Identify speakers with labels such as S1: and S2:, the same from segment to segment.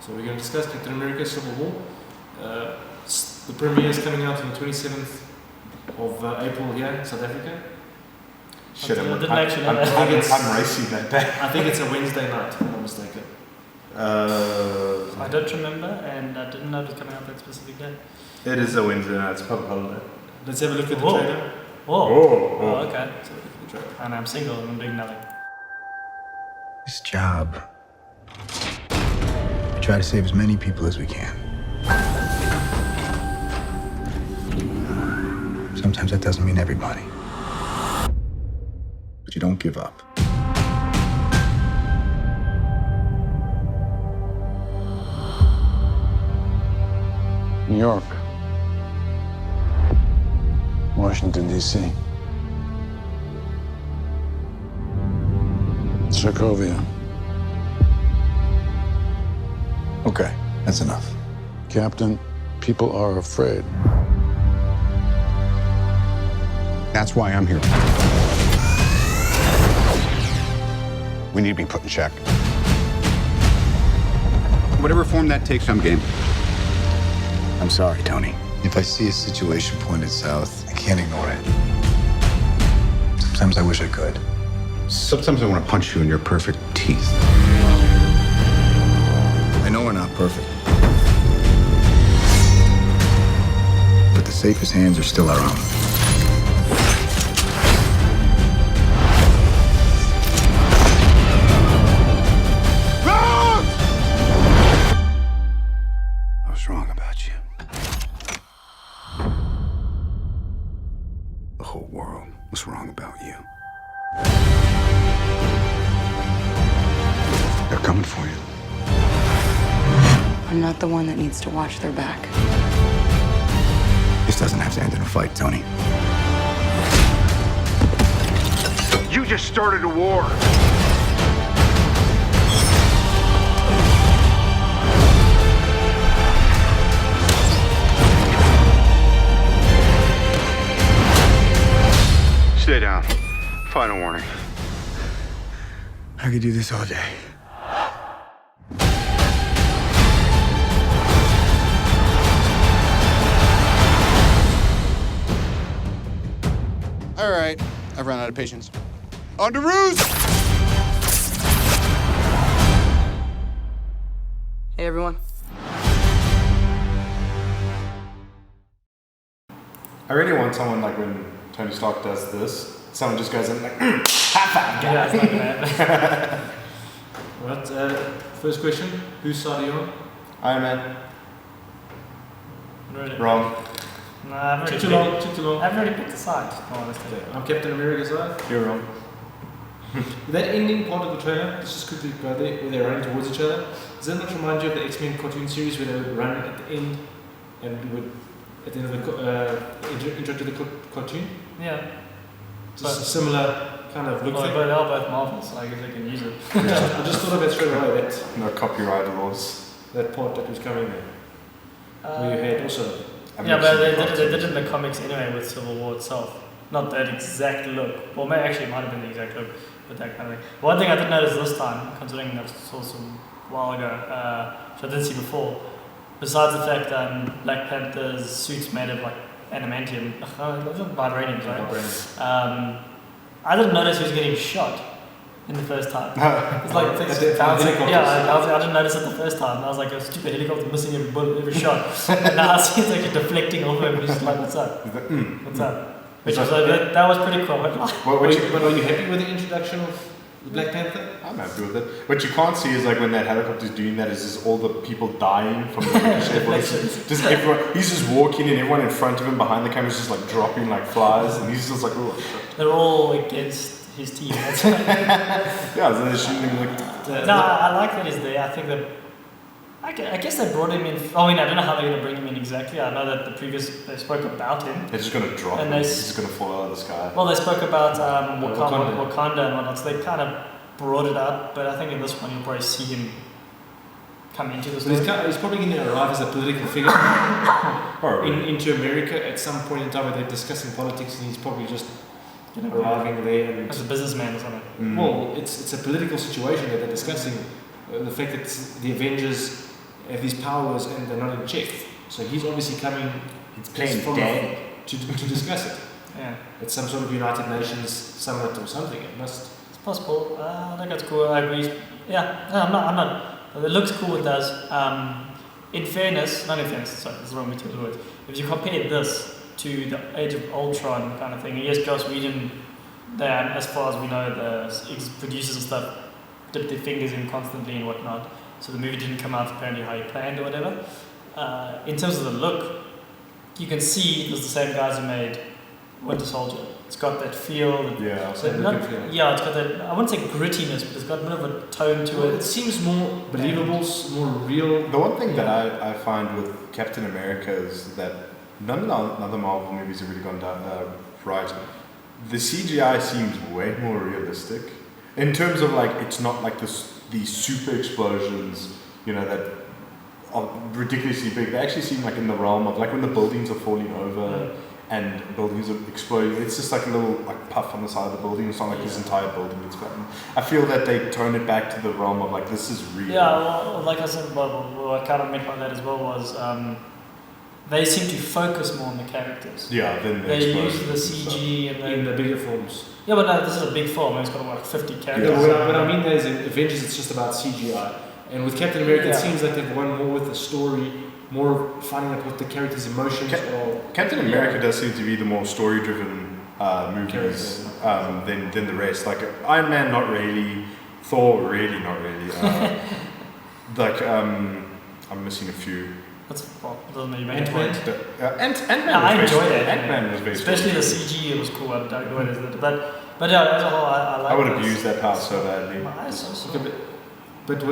S1: So we're going to discuss Captain America Civil War. The premiere is coming out on the 27th of April here in South Africa.
S2: Shit, I'm
S1: I'm
S2: racing that day.
S1: I think it's a Wednesday night, if I'm not mistaken.
S3: I don't remember, and I didn't know it was coming out that specific day.
S2: It is a Wednesday night, it's public holiday.
S1: Let's have a look at the trailer.
S3: Oh, okay.
S1: Let's have a look at the trailer.
S3: And I'm single and I'm doing nothing.
S4: This job, we try to save as many people as we can. Sometimes that doesn't mean everybody. But you don't give up.
S5: New York, Washington, D.C., Sokovia.
S4: Okay, that's enough.
S5: Captain, people are afraid.
S6: That's why I'm here. We need to be put in check. Whatever form that takes, I'm game.
S4: I'm sorry, Tony. If I see a situation pointed south, I can't ignore it. Sometimes I wish I could.
S6: Sometimes I want to punch you in your perfect teeth.
S4: I know we're not perfect. But the safest hands are still our own.
S6: I was wrong about you. The whole world was wrong about you. They're coming for you.
S7: I'm not the one that needs to watch their back.
S4: This doesn't have to end in a fight, Tony.
S6: You just started a war. Stay down. Final warning.
S4: I could do this all day.
S6: All right, I've run out of patience. On to ruse!
S7: Hey, everyone.
S2: I really want someone like when Tony Stark does this, someone just goes in like, high five,
S3: Yeah, it's not gonna happen.
S1: Right, first question. Whose side are you on?
S2: Iron Man.
S3: Really?
S2: Wrong.
S3: No, I've already
S1: Too long, too long.
S3: I've already picked a side. Oh, let's take it.
S1: I'm Captain America's side.
S2: You're wrong.
S1: That ending part of the trailer, let's just quickly go there, where they're running towards each other. Does that not remind you of the X-Men cartoon series where they would run at the end and we would, at the end of the intro to the cartoon?
S3: Yeah.
S1: Just a similar kind of look
S3: Well,
S1: thing.
S3: but they're both Marvel, so I guess they can use it.
S1: I just thought of it straight away,
S2: No copyright laws.
S1: that part that was coming there. Where you had also.
S3: Yeah, but they did it in the comics anyway with Civil War itself. Not that exact look. Well, maybe actually it might have been the exact look, but that kind of thing. One thing I did notice this time, considering I saw some while ago, which I didn't see before, besides the fact that Black Panther's suit's made of like adamantium, vibranium, right? I didn't notice he was getting shot in the first time. It's like things bouncing. Yeah, I didn't notice it the first time. I was like, a stupid helicopter missing every bullet, every shot. And now I see it's like deflecting off him. He's just like, what's up? What's up? Which was like, that was pretty cool.
S1: But are you happy with the introduction of the Black Panther?
S2: I'm happy with it. What you can't see is like when that helicopter's doing that is just all the people dying from the ricochet. Just everyone, he's just walking and everyone in front of him behind the camera is just like dropping like flies and he's just like, oh shit.
S3: They're all against his team. That's
S2: Yeah, so they're shooting him like...
S3: No, I like that he's there. I think that... I guess they brought him in... I mean, I don't know how they're going to bring him in exactly. I know that they spoke about him.
S2: They're just going to drop him. He's just going to fall out of the sky.
S3: Well, they spoke about Wakanda and whatnot, so they kind of brought it up, but I think in this one you'll probably see him come into the story.
S1: He's probably going to arrive as a political figure into America at some point in time where they're discussing politics and he's probably just arriving there. And
S3: as a businessman or something.
S1: Well, it's a political situation that they're discussing. The fact that the Avengers have these powers and they're not in check. So he's obviously coming.
S2: It's playing
S1: from
S2: dead.
S1: to discuss it.
S3: Yeah.
S1: It's some sort of United Nations summit or something. It must.
S3: It's possible. I think that's cool. I agree. Yeah, no, I'm not. It looks cool, it does. In fairness, not in fairness, sorry, this is the wrong way to do it. If you compare this to the Age of Ultron kind of thing, and yes, Joss Whedon, as far as we know, the producers and stuff dipped their fingers in constantly and whatnot, so the movie didn't come out apparently how he planned or whatever. In terms of the look, you can see it was the same guys who made Winter Soldier. It's got that feel.
S2: Yeah,
S1: So
S3: Yeah, it's got that, I wouldn't say grittiness, but it's got a bit of a tone to
S1: Well,
S3: it.
S1: it seems more believable, more real.
S2: The one thing that I find with Captain America is that none of the other Marvel movies have really gone down right. The CGI seems way more realistic in terms of like it's not like these super explosions, you know, that are ridiculously big. They actually seem like in the realm of like when the buildings are falling over. And buildings are exploding. It's just like a little like puff on the side of the building. It's not like this entire building is flattened. I feel that they turn it back to the realm of like this is real.
S3: Yeah, well, like I said, what I kind of meant by that as well was they seem to focus more on the characters.
S2: Yeah, then
S3: they use the CG and
S1: in the bigger films.
S3: Yeah, but no, this is a big film. It's got like 50 characters.
S1: Yeah, what I mean there is in Avengers, it's just about CGI, and with Captain America, it seems like they've gone more with the story. More finding out what the character's emotions or...
S2: Captain America does seem to be the more story-driven movies than the rest. Like Iron Man, not really. Thor, really not really. I'm missing a few.
S3: Doesn't mean
S1: Ant-Man.
S2: Ant-Man.
S3: I enjoyed it.
S2: Ant-Man was very
S3: especially the CG. It was cool. I don't know what it is, but yeah, as a whole, I like.
S2: I would have used that power so badly.
S1: But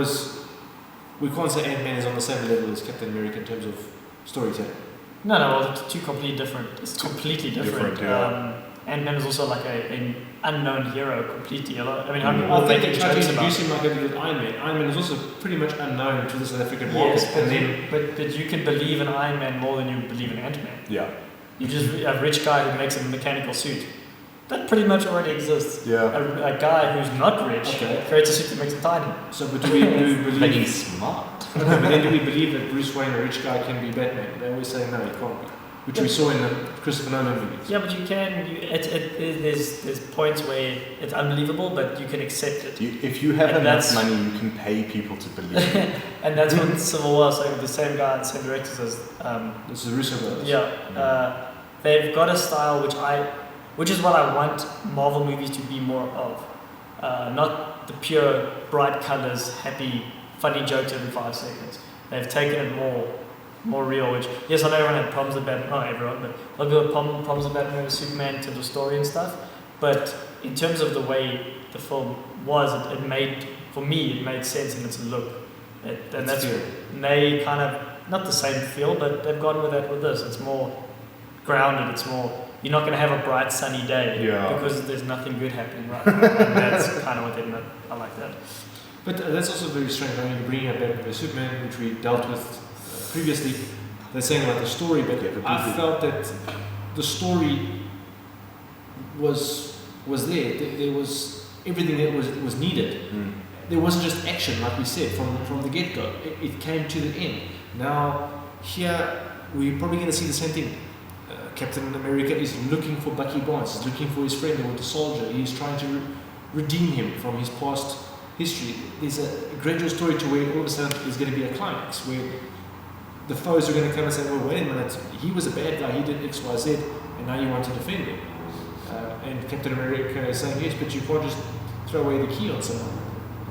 S1: we can't say Ant-Man is on the same level as Captain America in terms of storytelling.
S3: No, well, it's two completely different. It's completely different. Ant-Man is also like an unknown hero completely. I mean,
S1: I think they tried to introduce him like they did with Iron Man. Iron Man is also pretty much unknown to the South African market.
S3: Yes, but you can believe in Iron Man more than you believe in Ant-Man.
S2: Yeah.
S3: You just a rich guy who makes a mechanical suit. That pretty much already exists.
S2: Yeah.
S3: A guy who's not rich creates a suit that makes him tiny.
S1: So, but do we believe...
S2: Making smart.
S1: Okay, but then do we believe that Bruce Wayne, a rich guy, can be Batman? They always say no, he can't be. Which we saw in the Christopher Nolan movies.
S3: Yeah, but you can. There's points where it's unbelievable, but you can accept it.
S2: If you have enough money, you can pay people to believe it.
S3: And that's what Civil War is like. The same guy, the same directors as.
S1: This is Russo brothers.
S3: Yeah, they've got a style which is what I want Marvel movies to be more of. Not the pure bright colors, happy, funny jokes every 5 seconds. They've taken it more real, which, yes, I know everyone had problems with Batman, not everyone, but a lot of people had problems with Batman and Superman in terms of story and stuff, but in terms of the way the film was, it made sense in its look. And they kind of, not the same feel, but they've gone with that with this. It's more grounded, it's more, you're not going to have a bright sunny day because there's nothing good happening right now. And that's kind of what they meant. I like that.
S1: But that's also very strange. I mean, you're bringing up Batman vs Superman, which we dealt with previously. They're saying about the story, but I felt that the story was there. There was everything that was needed. There wasn't just action, like we said, from the get-go. It came to the end. Now, here, we're probably going to see the same thing. Captain America is looking for Bucky Barnes. He's looking for his friend, the Winter Soldier. He's trying to redeem him from his past history. There's a gradual story to where all of a sudden there's going to be a climax where the foes are going to come and say, well, wait a minute, he was a bad guy, he did X, Y, Z, and now you want to defend him. And Captain America is saying, yes, but you can't just throw away the key on someone.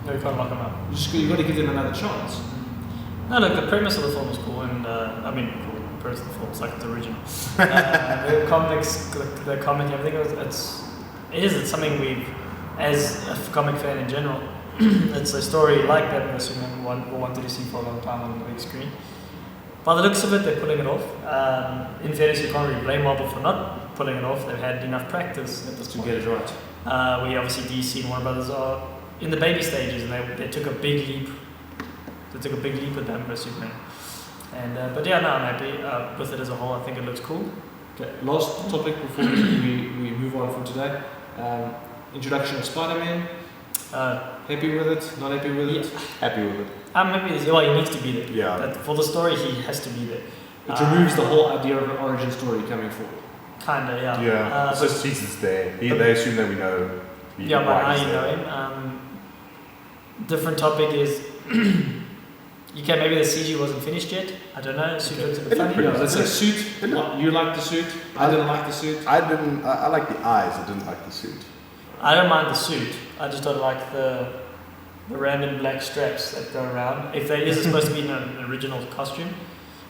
S3: No, you can't lock him up.
S1: You've got to give them another chance.
S3: No, look, the premise of the film is cool, and the premise of the film, it's like it's original. The comics, the comic, everything, it's something we've, as a comic fan in general, it's a story like that that Superman wanted to see for a long time on the big screen. By the looks of it, they're pulling it off. In fairness, you can't really blame Marvel for not pulling it off. They've had enough practice at this point.
S1: To get it right.
S3: We obviously DC and Warner Brothers are in the baby stages, and they took a big leap. They took a big leap with Batman vs Superman. And but yeah, no, I'm happy with it as a whole. I think it looks cool.
S1: Okay, last topic before we move on from today. Introduction of Spider-Man. Happy with it? Not happy with it?
S2: Happy with it.
S3: I'm happy with it. Well, he needs to be there.
S2: Yeah.
S3: That, for the story, he has to be there.
S1: It removes the whole idea of an origin story coming forward.
S3: Kinda, yeah.
S2: Yeah. It's just Jesus there. They assume that we know.
S3: Yeah, but
S2: why
S3: now
S2: he's
S3: you
S2: there.
S3: know him. Different topic is. Okay, maybe the CG wasn't finished yet. I don't know. Suit looks a bit
S2: It looked
S3: funny.
S1: Yeah, that's a suit. You like the suit. I didn't like the suit.
S2: I like the eyes. I didn't like the suit.
S3: I don't mind the suit. I just don't like the random black straps that go around. If there is supposed to be an original costume,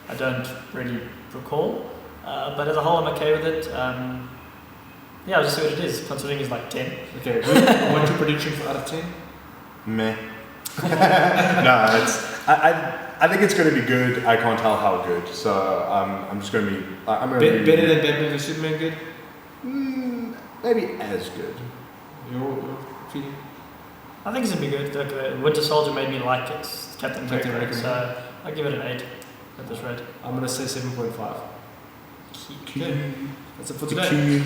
S3: I don't really recall. But as a whole, I'm okay with it. Yeah, I'll just see what it is. Considering it's like 10.
S1: Okay, what's your prediction for out of 10?
S2: Meh. No, I think it's going to be good. I can't tell how good. So I'm just going to be. I'm going to be
S1: Better than Batman and Superman good?
S2: maybe as good.
S1: Your feeling?
S3: I think it's gonna be good. Like, Winter Soldier made me like it. Captain America. So I'll give it an 8 at this rate.
S1: I'm going to say 7.5.
S3: Key.
S1: Okay. That's it for today.